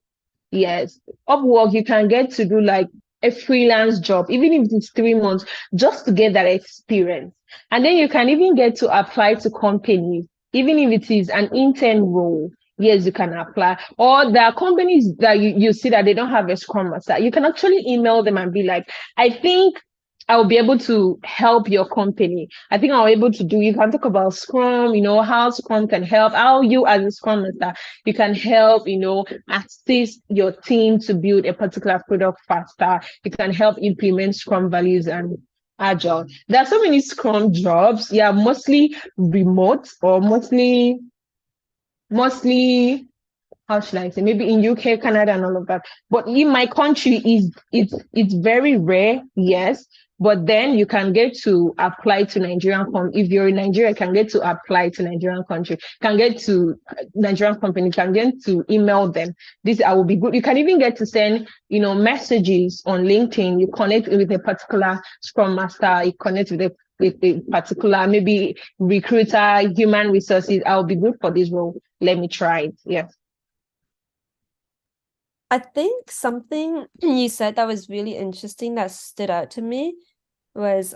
Yes, Upwork, you can get to do like a freelance job, even if it's 3 months, just to get that experience. And then you can even get to apply to companies, even if it is an intern role. Yes, you can apply. Or there are companies that you see that they don't have a Scrum Master. You can actually email them and be like, I think I'll be able to help your company. I think I'll be able to do, you can talk about Scrum, how Scrum can help, how you as a Scrum Master, you can help, assist your team to build a particular product faster. You can help implement Scrum values and Agile. There are so many Scrum jobs. Yeah, mostly remote, or mostly, how should I say, maybe in UK, Canada, and all of that. But in my country, it's very rare, yes. But then you can get to apply to Nigerian if you're in Nigeria, you can get to apply to Nigerian country, can get to Nigerian company, can get to email them. This I will be good. You can even get to send, messages on LinkedIn. You connect with a particular Scrum Master, you connect with a particular maybe recruiter, human resources. I'll be good for this role. Let me try it. Yeah. I think something you said that was really interesting that stood out to me was,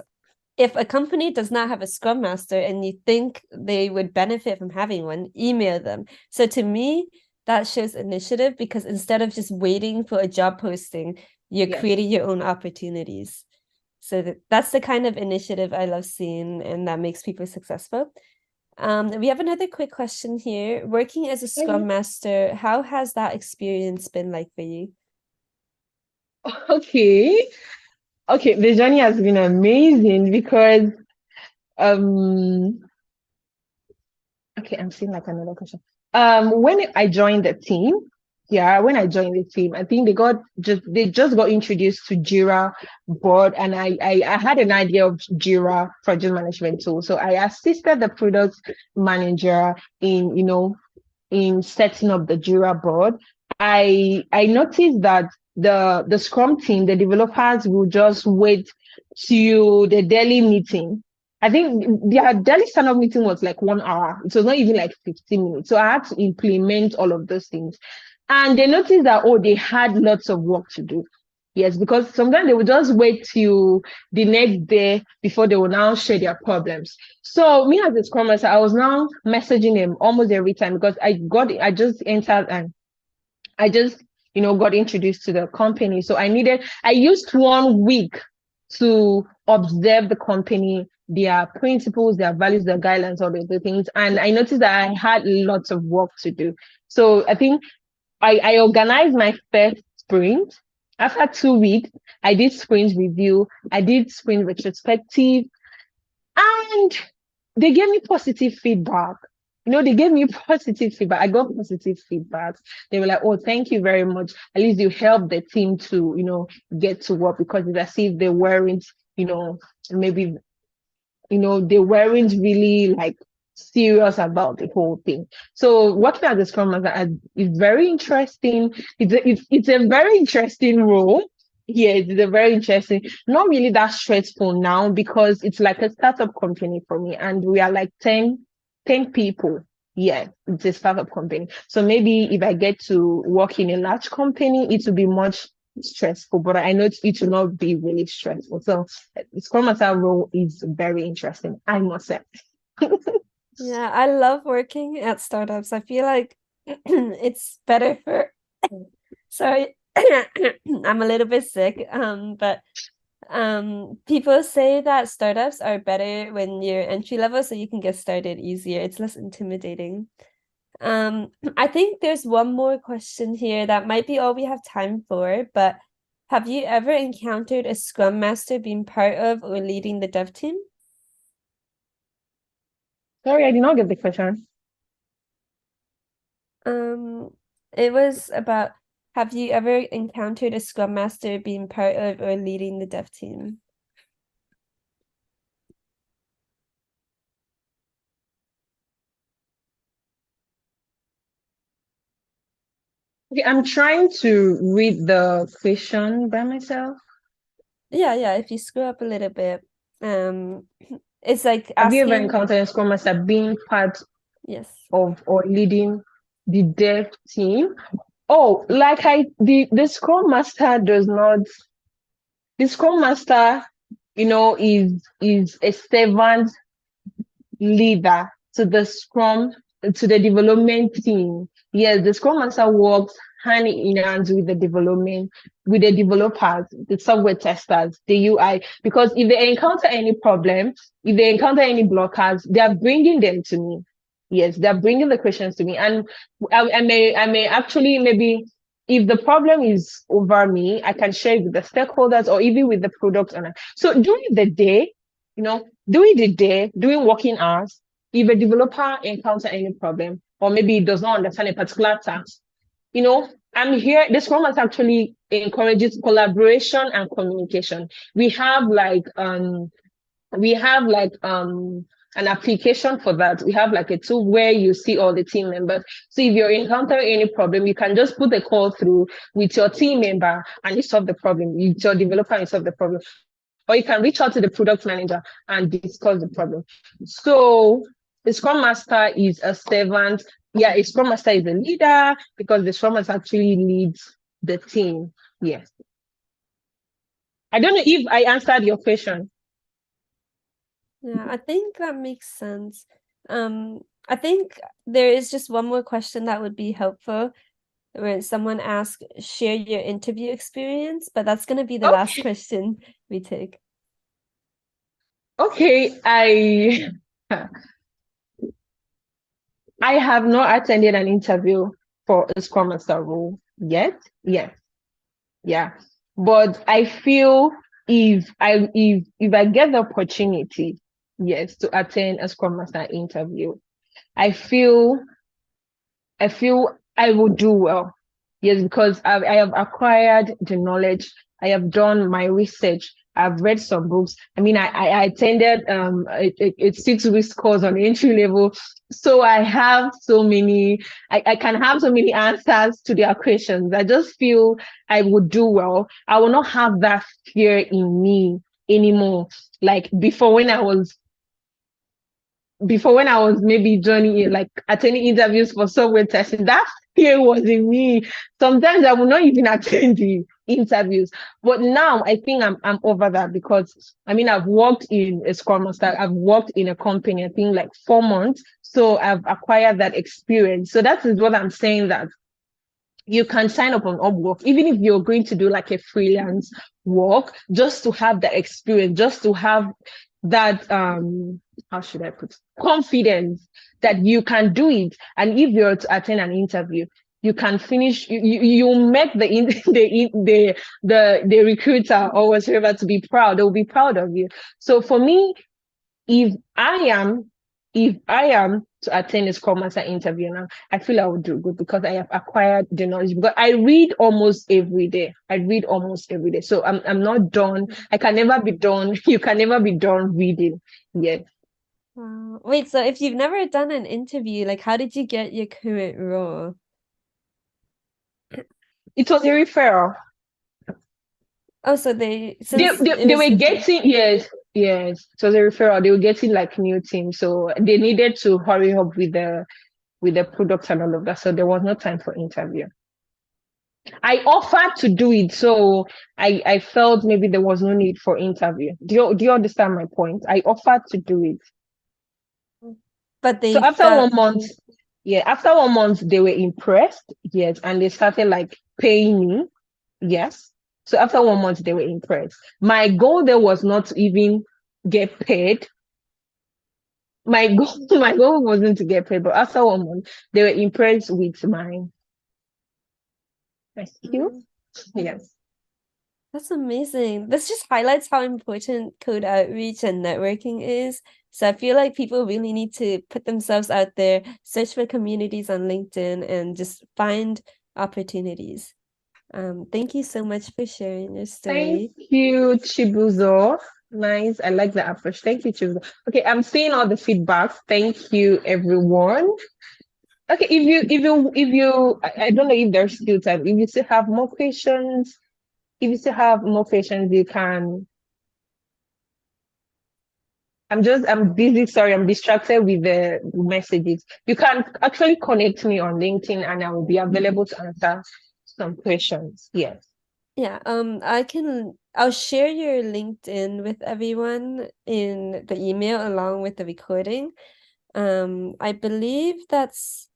if a company does not have a Scrum Master and you think they would benefit from having one, email them. So to me, that shows initiative, because instead of just waiting for a job posting, you're creating your own opportunities. So that's the kind of initiative I love seeing, and that makes people successful. We have another quick question here. Working as a Scrum Master, how has that experience been like for you? Okay. Okay, the journey has been amazing, because okay, I'm seeing like another question. When I joined the team, I think they just got introduced to Jira board, and I had an idea of Jira project management tool. So I assisted the product manager in setting up the Jira board. I noticed that the Scrum team, the developers, will just wait till the daily meeting. I think their daily stand-up meeting was like 1 hour. It was not even like 15 minutes. So I had to implement all of those things. And they noticed that, they had lots of work to do. Yes, because sometimes they would just wait till the next day before they will now share their problems. So me as a Scrum Master, I was now messaging them almost every time, because I just entered, and I just, got introduced to the company. So I used 1 week to observe the company, their principles, their values, their guidelines, all the things. And I noticed that I had lots of work to do. So I think I organized my first sprint. After 2 weeks, I did sprint review, I did sprint retrospective, and they gave me positive feedback. They gave me positive feedback. I got positive feedback. They were like, "Oh, thank you very much. At least you helped the team to, get to work," because it's as if they weren't, maybe, they weren't really like serious about the whole thing. So working as a Scrum Master is very interesting. It's a very interesting role. Yeah, it's a very interesting, not really that stressful now, because it's like a startup company for me, and we are like 10 people. Yeah, it's a startup company. So maybe if I get to work in a large company, it will be much stressful, but I know it will not be really stressful. So Scrum Master role is very interesting, I must say. Yeah, I love working at startups. I feel like it's better for sorry, I'm a little bit sick. But people say that startups are better when you're entry level, so you can get started easier. It's less intimidating. I think there's one more question here that might be all we have time for, but have you ever encountered a Scrum Master being part of or leading the dev team? Sorry, I did not get the question. It was about, have you ever encountered a Scrum Master being part of or leading the dev team? Okay, I'm trying to read the question by myself. Yeah, if you screw up a little bit, it's like Have you ever asking, encountered a Scrum Master being part yes. of or leading the dev team? Oh, like the Scrum Master does not. The Scrum Master, is a servant leader to the development team. Yes, the Scrum Master works hand in hand with the development, with the developers, the software testers, the UI, because if they encounter any problem, if they encounter any blockers, they are bringing them to me. Yes, they're bringing the questions to me, and I may actually, maybe if the problem is over me, I can share it with the stakeholders or even with the product owner. So during the day, during working hours, if a developer encounters any problem or maybe does not understand a particular task, I'm here. The Scrum Master actually encourages collaboration and communication. We have like an application for that. We have like a tool where you see all the team members. So if you're encountering any problem, you can just put a call through with your team member and you solve the problem. With your developer and solve the problem. Or you can reach out to the product manager and discuss the problem. So the Scrum Master is a servant. Yeah, a Scrum Master is a leader because the Scrum Master actually leads the team. Yes. I don't know if I answered your question. Yeah, I think that makes sense. I think there is just one more question that would be helpful, where someone asks, share your interview experience, but that's gonna be the last question we take. Okay, I have not attended an interview for a Scrum Master role yet. Yes, yeah, but I feel if I get the opportunity, yes, to attend a Scrum Master interview, I feel I feel I will do well. Yes, because I have acquired the knowledge. I have done my research. I've read some books. I mean, I attended a 6 week course on entry level. So I have so many, I can have so many answers to their questions. I just feel I would do well. I will not have that fear in me anymore. Like before when I was maybe joining it, like attending interviews for software testing, that fear was in me. Sometimes I would not even attend the interviews. But now I think I'm over that because I mean I've worked in a Scrum Master, I've worked in a company, I think like 4 months. So I've acquired that experience. So that is what I'm saying, that you can sign up on Upwork, even if you're going to do like a freelance work, just to have that experience, just to have that how should I put it? Confidence that you can do it. And if you're to attend an interview, you can finish. You make the recruiter or whatever to be proud. They'll be proud of you. So for me, if I am to attend a Scrum Master interview now, I feel I would do good because I have acquired the knowledge. Because I read almost every day. So I'm not done. I can never be done. You can never be done reading. Yes. Wow. Wait, so if you've never done an interview, like how did you get your current role? It was a referral. Oh, so They, since they, it they was were your getting, yes, it was a referral. They were getting like new teams. So they needed to hurry up with the product and all of that. So there was no time for interview. I offered to do it, so I felt maybe there was no need for interview. Do you understand my point? I offered to do it. but So they after felt 1 month, Yeah, after 1 month, they were impressed. Yes, and they started like paying me. Yes. So after 1 month, they were impressed. My goal there was not to even get paid. My goal, my goal wasn't to get paid, but after 1 month, they were impressed with my skills. Yes. That's amazing. This just highlights how important code outreach and networking is. So I feel like people really need to put themselves out there, search for communities on LinkedIn, and just find opportunities. Thank you so much for sharing your Thank story. you, Chibuzo. Nice. I like the approach. Thank you, Chibuzo. Okay, I'm seeing all the feedbacks. Thank you, everyone. Okay, I don't know if there's still time. If you still have more questions, you can. I'm busy. Sorry, I'm distracted with the messages. You can actually connect me on LinkedIn and I will be available to answer some questions. Yes. Yeah, I'll share your LinkedIn with everyone in the email along with the recording. I believe that's,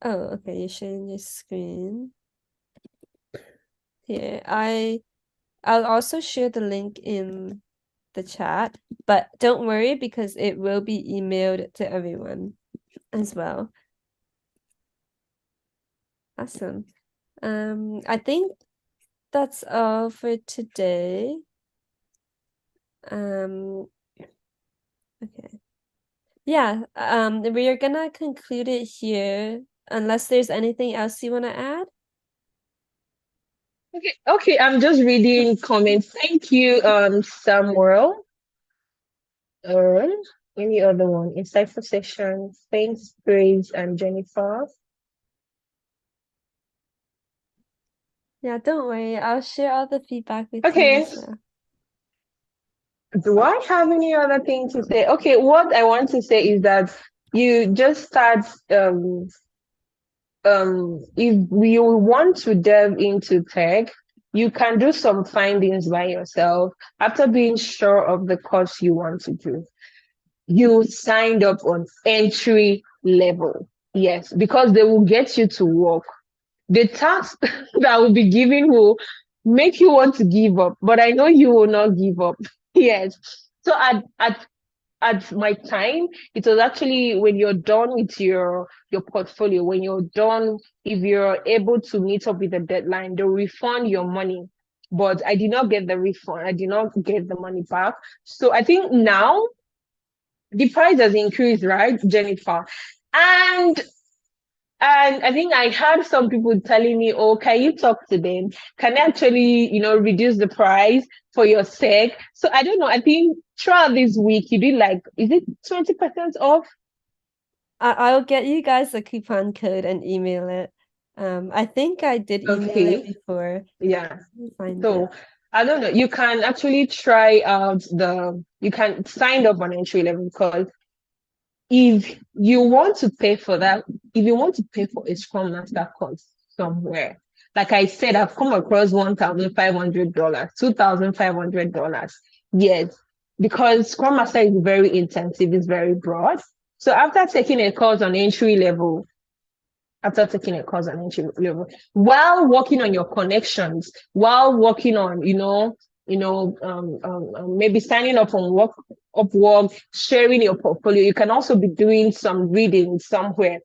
oh, okay, you're sharing your screen. Here, I'll also share the link in the chat, but don't worry because it will be emailed to everyone as well. Awesome. I think that's all for today. Okay. Yeah, we are gonna conclude it here unless there's anything else you want to add. Okay, I'm just reading comments. Thank you, Samuel. Any other one? Insightful session. Thanks, Grace and Jennifer. Yeah, don't worry. I'll share all the feedback with you Okay. as well. Do I have any other thing to say? Okay, what I want to say is that you just start if you want to delve into tech, you can do some findings by yourself after being sure of the course you want to do. You signed up on entry level. Yes, because they will get you to work. The task that will be given will make you want to give up, but I know you will not give up. Yes. So at my time, it was actually when you're done with your portfolio, when you're done, if you're able to meet up with the deadline, they'll refund your money. But I did not get the refund. I did not get the money back. So I think now the price has increased, right, Jennifer? And and I think I had some people telling me, oh, can you talk to them? Can they actually, reduce the price for your sake? So I don't know. I think throughout this week, you did like, is it 20% off? I'll get you guys a coupon code and email it. I think I did email it Okay. before. Yeah. Find So it. I don't know. You can actually try out you can sign up on entry level because if you want to pay for that, if you want to pay for a Scrum Master course somewhere, like I said, I've come across $1,500, $2,500. Yes, because Scrum Master is very intensive, it's very broad. So after taking a course on entry level, while working on your connections, while working on, maybe signing up on Upwork, sharing your portfolio, you can also be doing some reading somewhere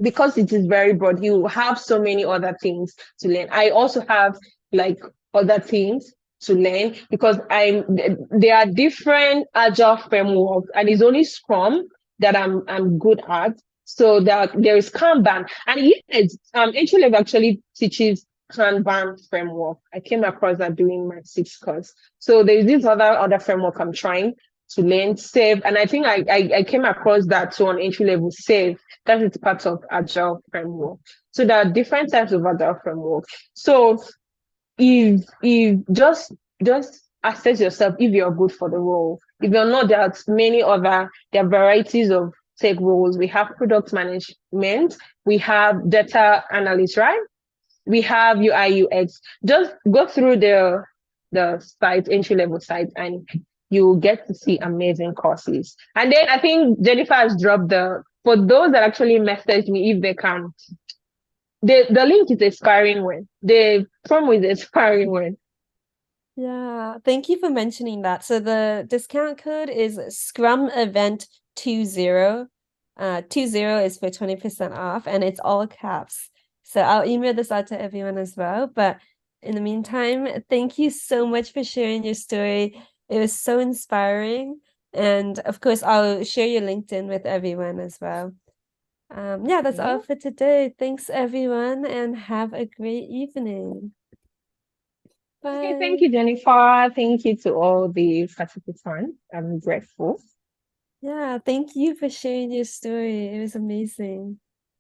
because it is very broad. You have so many other things to learn. I also have like other things to learn because there are different agile frameworks and it's only Scrum that I'm good at. So there is Kanban and yes, entry level actually teaches Kanban framework. I came across that during my sixth course. So there's this other framework I'm trying to learn, Save, and I think I came across that too on entry level, Save. That is part of agile framework. So there are different types of agile framework. So if just assess yourself if you're good for the role. If you're not, there are varieties of tech roles. We have product management, we have data analyst, right? We have UI UX. Just go through the site, entry level site, and you get to see amazing courses. And then I think Jennifer has dropped for those that actually message me, if they can, the link is expiring when? The promo is expiring when? Yeah, thank you for mentioning that. So the discount code is Scrum Event 20. 20 is for 20% off, and it's all caps. So I'll email this out to everyone as well. But in the meantime, thank you so much for sharing your story. It was so inspiring. And of course, I'll share your LinkedIn with everyone as well. Yeah, that's all for today. Thanks, everyone, and have a great evening. Okay, Bye. thank you, Jennifer. Thank you to all the participants. I'm grateful. Yeah, thank you for sharing your story. It was amazing.